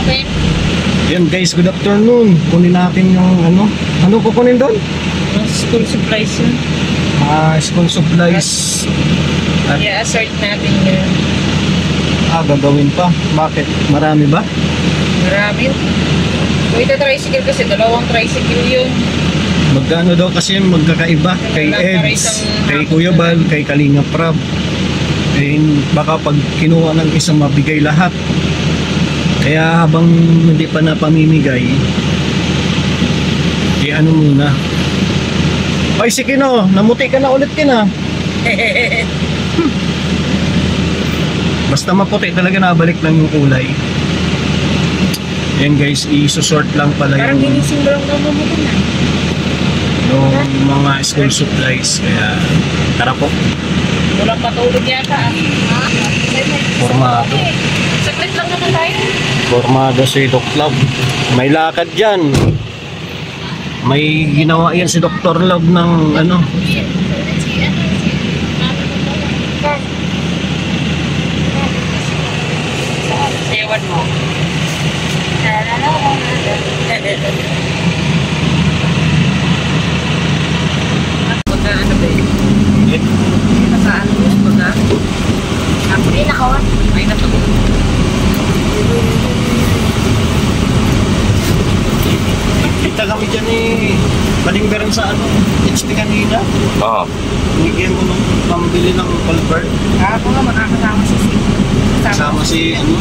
Okay. Yan guys, good afternoon. Kunin natin yung ano. Ano kukunin doon? School supplies yun. School supplies. I-assert natin yun. Gagawin pa. Bakit? Marami ba? Marami. Kung ita-tricycle kasi, dalawang tricycle yun. Magkano daw kasi magkakaiba? Kay Eds, kay Kuya Bal, kay Kalinga Prab. Eh, baka pag kinuha ng isang mabigay lahat. Kaya habang hindi pa napamimigay, ano muna. Ay, si Kino, namuti ka na ulit, Kina. Basta maputi talaga, nabalik lang yung kulay. Yan guys, isusort lang pala Parang yung ginising mo lang mamuti na. yung mga school supplies. Kaya tara po. Walang patulog yata. Formado. Saglit lang naman tayo. Formado si Doc Love. May lakad dyan. May ginawa yan si Dr. Love ng ano. Ewan mo. Pagka ano ba yun? Saan mo? Pagka? Ako rin ako. Ay natulog. Kita kami dyan Balingberan sa ano, HP kanina. Oo. Binigyan ko nung pambili ng culvert. Ako nga makakasama si Sid. Kasama si ano.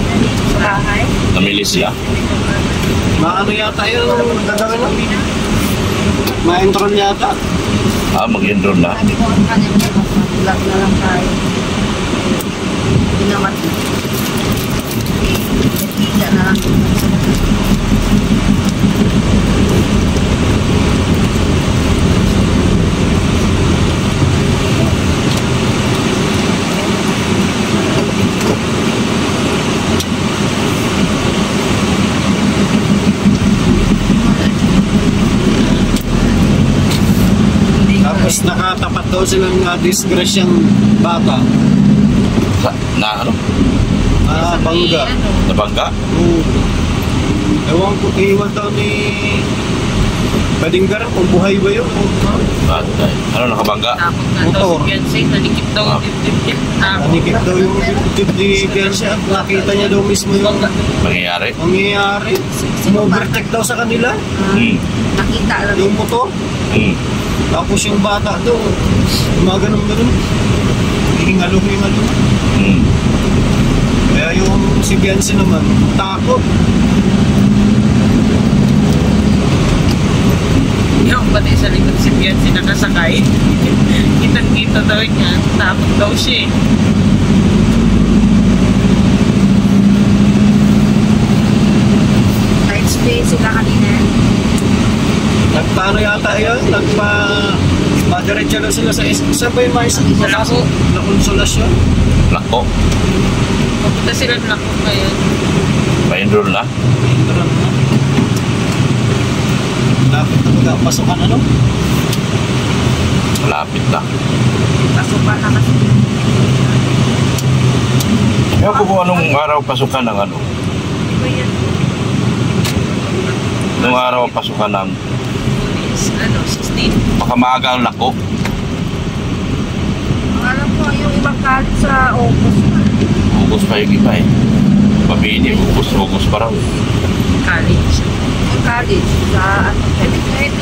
Sa bahay. Namili siya. Maano yata yun, gagawin lang. Ma-enroll yata. Mag-enroll na. Sabi ko ang kanya niya, mag-vlog na lang tayo. Hindi naman. Hindi na lang. Tapos nakatapat daw silang disgrasyang bata. Na ano? Bangga. Nabangga? Ewan ko, iwan daw ni Balingberan kung buhay ba yun. Ano nakabangga? Tapos na daw si Beyonce, nanikip daw yung tip-tip. Nanikip daw yung tip ni Beyonce. Nakita niya daw mismo yung Mangyayari? Overtake daw sa kanila. Nakita lang. Yung motor. Tapos yung bata daw, ganun. Hingalo. Kaya yung si Beyonce naman, takot. Yung pati sa likod si Beyonce nakasakay. Kitang-kita daw niya. Takot daw siya. Tight space sila kanina. Nagpaano yata yun? Madiretso na sila sa isa ba yung mais? Sa Lako. Na konsolasyon? Lako. Papunta sila ng Lako ngayon. Pa-enroll na? Lapit na magpasukan ano? Malapit na. Pasukan na kasi. Ewan ko kung anong araw pasukan ng ano. Di ba yan? Anong araw pasukan ng 16. baka maaga ang lako. Alam ko, yung ibang college sa August pa. August pa yung iba Pabini, August pa raw. College. Yung college sa ano, Philippines.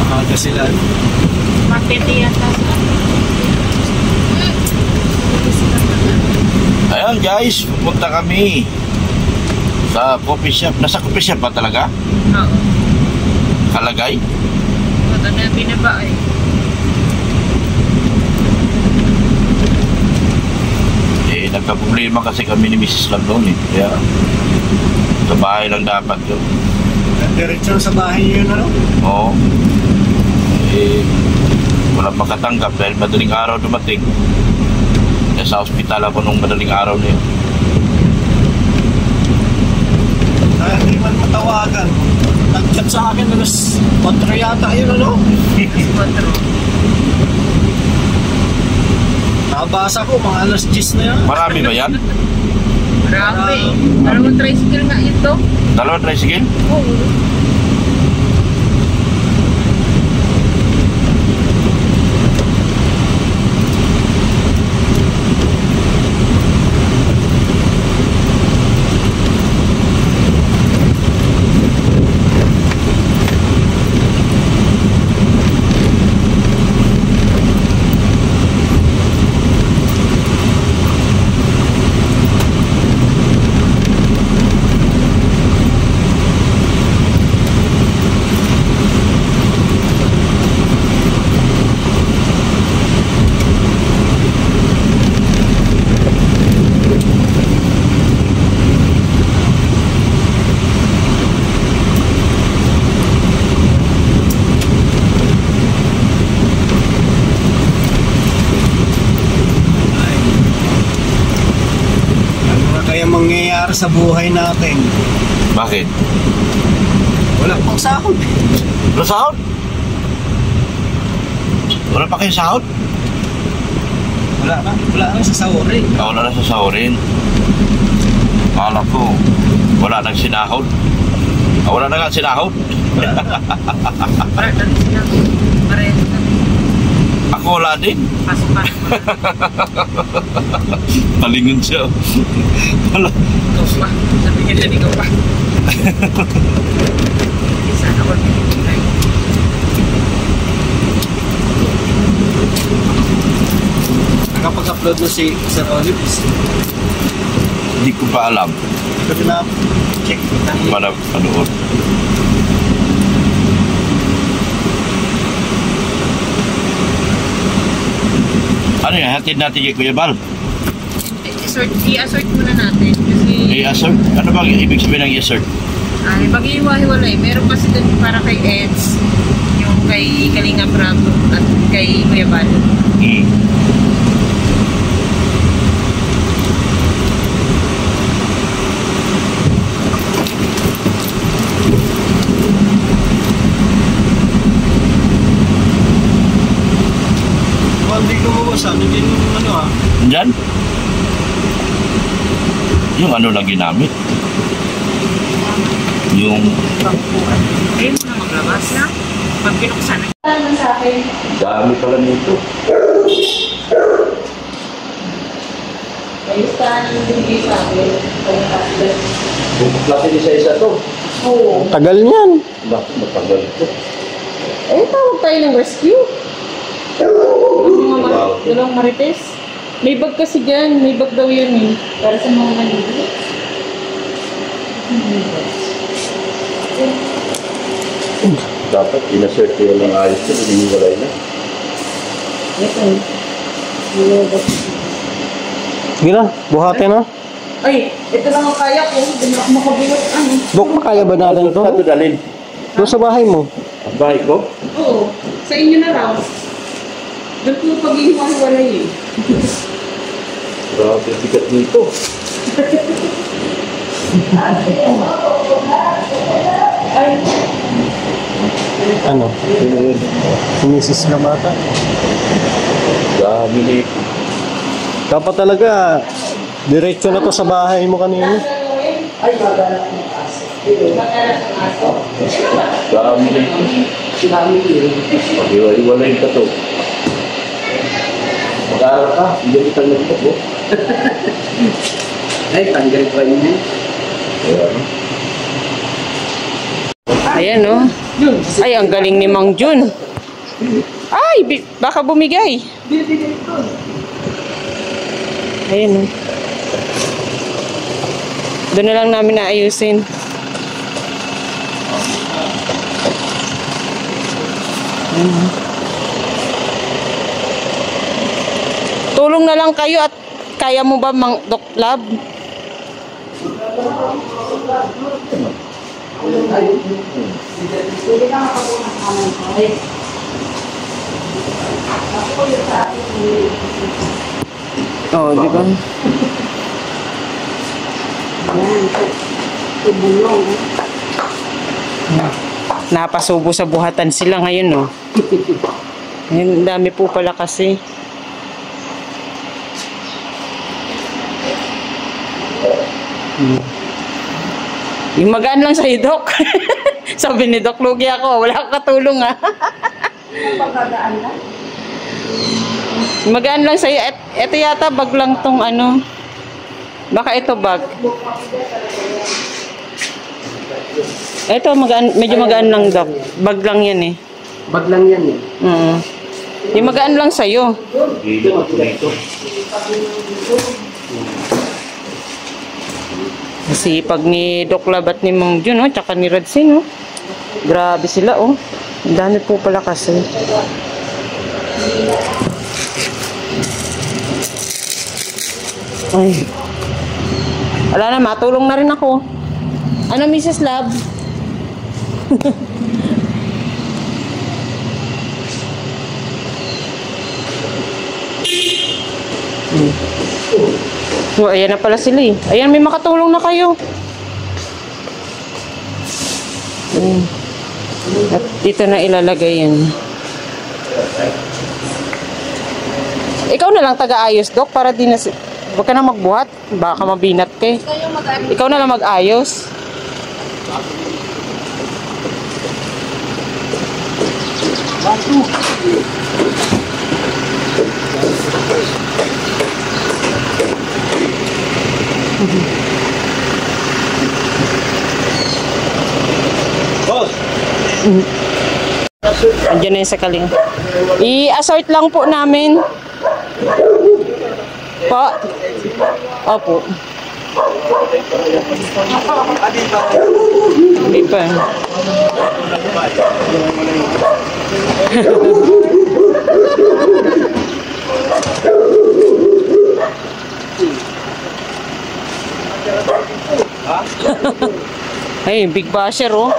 Maaga sila. Mapete yata sa Ayan guys, pupunta kami sa coffee shop. Nasa coffee shop ba talaga? Oo. Kalagay? Ito na binaba eh. Nagka-problema kasi kami ni Mrs. Love doon Kaya sa bahay lang dapat yun. Diretso sa bahay yun ano? Oo. Walang makatanggap dahil madaling araw dumating. Kaya sa ospital ako nung madaling araw na yun. Hindi man matawagan. Nag-chat sa akin alas 4 yata yun ano? Nabasa ko mga alas 10 na yan. Marami ba yan? Grabe. Dalawang tricycle nga ito. Dalawang tricycle? Oo. Kaya mangyayari sa buhay natin. Bakit? Wala pang sahod. Wala sahod? Wala pa kayo sahod? Wala na sa sahurin. Wala na sa sahurin. Akala ko, wala nang sinahod. Wala na nga sinahod. Para lang sila. Pareho na. Ako wala din. Pas-pas. Talingon siya. Wala. Ikaw pa. Sabi nila, ikaw pa. Sana ko pinipilay. Nakapag-upload na si Sir Olives. Hindi ko pa alam. Kasi na check. Para panood. Ano yan? Hatid natin kay Kuya Bal? I-assort muna natin. Kasi I-assert? Ano bang ibig sabihin ng i-assert? ay pag-iwa-hiwalay. Meron kasi dun para kay Eds, yung kay Kalinga Prab at kay Kuya Bal. Hindi ko mawasan. Hindi yung ano ah. Diyan? Yung ano lang ginamit? Yung... Ayun mo na maglabas na. Pag binuksan na. Ano sa akin? Dami pala nito. Ayos ka nang binigay sa akin. Buklasin isa-isa to. Oo. Tagal niyan. Bakit matagal ito? Eh, tawag tayo ng rescue. Wow. Dalawang marites. May bag kasi dyan. May bag daw yun eh. Para sa mga manigit. Dapat inasert yun ng ayos ko, hiniwalay na. Ito. Sige na, buhatin na. Ay, ito lang ang kaya ko. Hindi na ako makabuhat. Ano? Dok, kaya ba natin ito? Ito dalhin. Doon sa bahay mo. Ang bahay ko? Oo. Sa inyo na raw. Doon po pag-ihiwa-hiwalay eh. Grabe, bigat nito. Ay, Ano? Misis na bata. Dami nito. Dapat talaga, diretso na to sa bahay mo kanina. ay, magalang ng aso. Magalang ng aso. Dami nito. Dami yun. Pag-iwalay ka to. Mag-aaral ka, hindi kita nagtabo. Ay, tanggal pa yun. Ayan, no? Ay, ang galing ni Mang Jun. Ay, baka bumigay. Ayan, no? Doon na lang namin naayusin. Ayan, no? Tulong na lang kayo at kaya mo ba, Mang Doc Lab? Oh, di ba? Napasubo sa buhatan sila ngayon, no? Ang dami po pala kasi. Yung magaan lang sa'yo, Dok. Sabi ni Dok, lugi ako. Wala akong katulong, ha. Pagkagaan lang. Magaan lang sa'yo. Ito yata bag lang tong ano. Baka ito bag. Ito magaan, medyo magaan lang, Dok. Bag lang yan eh. Bag lang yan eh. Yung magaan lang sa'yo. Kasi pag ni Doc Lab at ni Mang Jun, oh, tsaka ni Radsin, oh. Grabe sila, oh. Ang dami po pala kasi. Ay. Wala na, matulong na rin ako. Ano, Mrs. Lab? Oh, ayan na pala sila eh. Ayan, may makatulong na kayo. At dito na ilalagay yan. Ikaw na lang taga-ayos, Dok, para di na... Huwag ka na magbuhat. Baka mabinat ka eh. Ikaw na lang mag-ayos. Boss! Andiyan na yung sakaling. I-assort lang po namin. Po. Opo. Hindi pa. Ay, big basher, oh.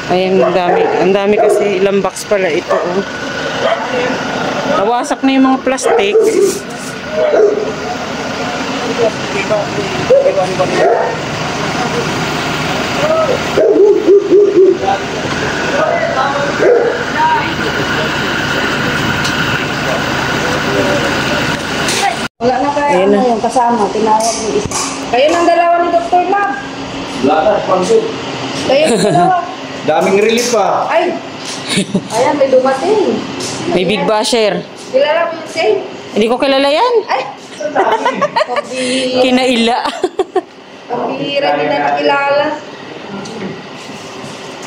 Ayan, ang dami. Ang dami kasi ilang box pala ito, oh. Nawasak na yung mga plastic. Wala na kaya ano yung kasama, tinawag mo isa. Kayo ng dalawa ni Dr. Lab. Wala na, sponsor. Kayo ng dalawa. Daming relief pa. Ay! Ayan, may dumating. May big basher. Kilala mo yung same? Hindi ko kilala yan. Ay! Pambihira. Kinaila. Pambihira, hindi na nakilala.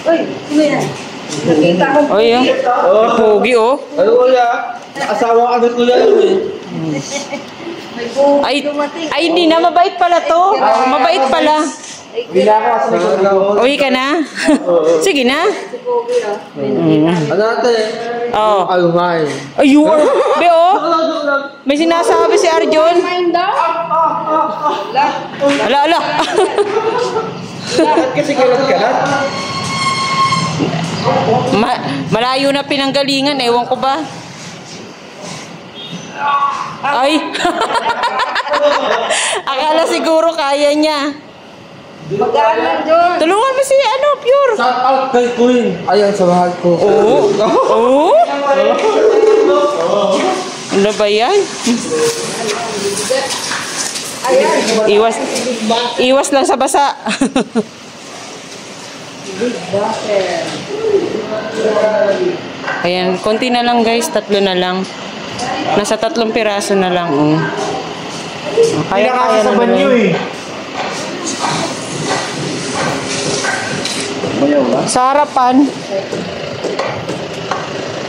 Uy, sino yan? Nakita ko. Oh, yun. Pogi, oh. Ano wala? Asawa ka na tuloy yun eh. May buhay Ay, dumating. ay, hindi na. Mabait pala to. Mabait pala. Ay, Bila ka sa likod. Uwi ka na? Sige na. si Pogi, ah. Ano natin? Oh. Alumay. Ay, you are... Be, oh. May sinasabi si Arjon. Mind daw? Ala, ala. Bakit kasi kalat-kalat? Malayo na pinanggalingan. Ewan ko ba? Ay. Akala siguro kaya niya. Mag-aaral dyan. Tulungan mo si ano, Pure. Shout out kay Queen. Ayan sa mahal ko. Oo. Oo. Ano ba yan? Iwas lang sa basa. Ayan, konti na lang guys, 3 na lang. Nasa 3 piraso na lang. Oh. Kaya sa naman banyo yun. eh. Sa harapan.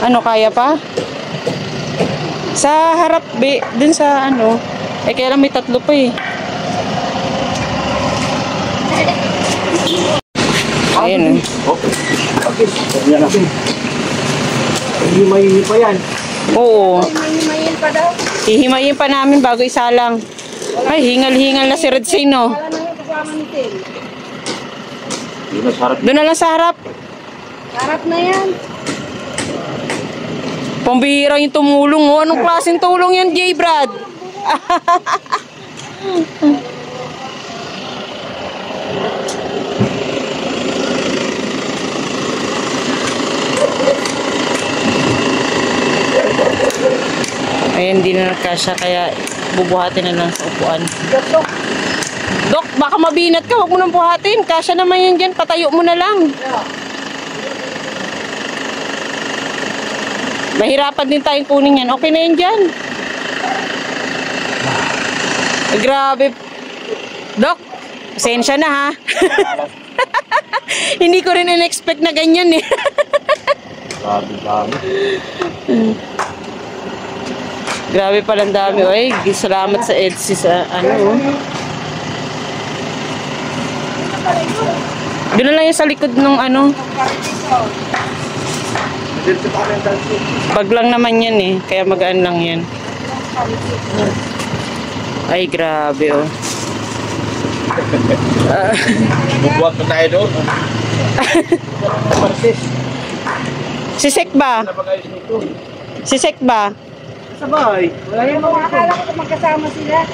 Ano, kaya pa? Sa harap, dun sa ano. Eh, kaya lang may 3 pa eh. Ayan. Himayin pa yan. Oo. May pa daw. Hihimayin pa namin bago isalang. Ay, hingal-hingal na si Red Say, no? Wala na yung kasama ni Tim. Doon na lang sa harap. Harap na yan. Pambihira yung tumulong, oh. Anong klaseng tulong yan, J. Brad? Ayan, hindi na nagkasya, kaya bubuhatin na lang sa upuan. Dok, baka mabinat ka, huwag mo nang buhatin. Kasya naman yan dyan, patayo mo na lang. Mahirapan din tayong kunin yan. Okay na yan dyan. Grabe. Dok, pasensya na ha. Hindi ko rin in-expect na ganyan eh. Grabe palang dami. Ay, salamat sa Etsy sa ano. Doon na lang yung sa likod ng ano. Bag lang naman yan eh. Kaya magaan lang yan. Ay, grabe oh. Bubuhat pa tayo doon. Si Sek ba? Si Sek ba? Sabay. Wala yung Akala ko magkasama sila.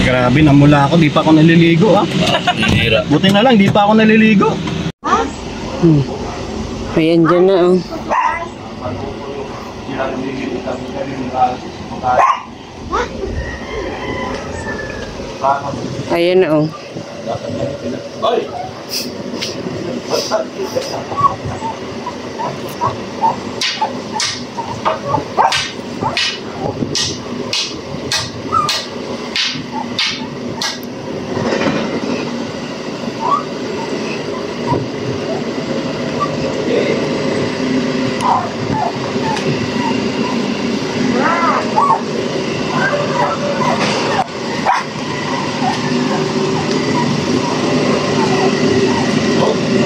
Grabe, namula ako, di pa ako naliligo ah. Hihira. Buti na lang, di pa ako naliligo. Ayan dyan na oh. Ayan na oh.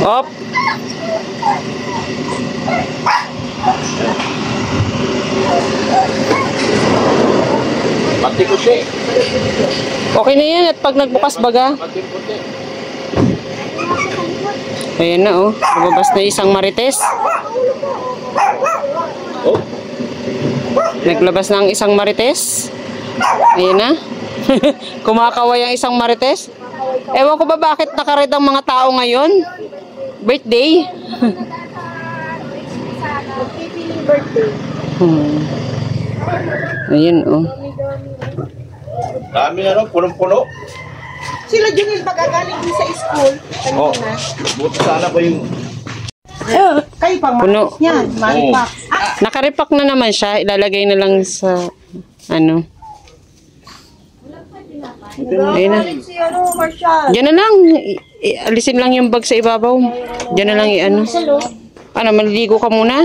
Op. Pati kuti. Okay na yan at pag nagbukas baga. Pati kuti. Ayan na oh. Lumabas na isang marites. Oh. Naglabas na ang isang marites. Ayan na. Kumakaway ang isang marites. Ewan ko ba bakit nakared ang mga tao ngayon? Birthday. Ayan oh. Dami na no, punong-puno. Sila Junil magagaling din sa school. Oh. Buti sana ko yung Kayo pang Puno. yan. Maripak. Nakaripak na naman siya. Ilalagay na lang sa ano. Ayun na. Si ano, Marshall. Diyan na lang. Alisin lang yung bag sa ibabaw. Diyan na lang i-ano. Ano, maliligo ka muna?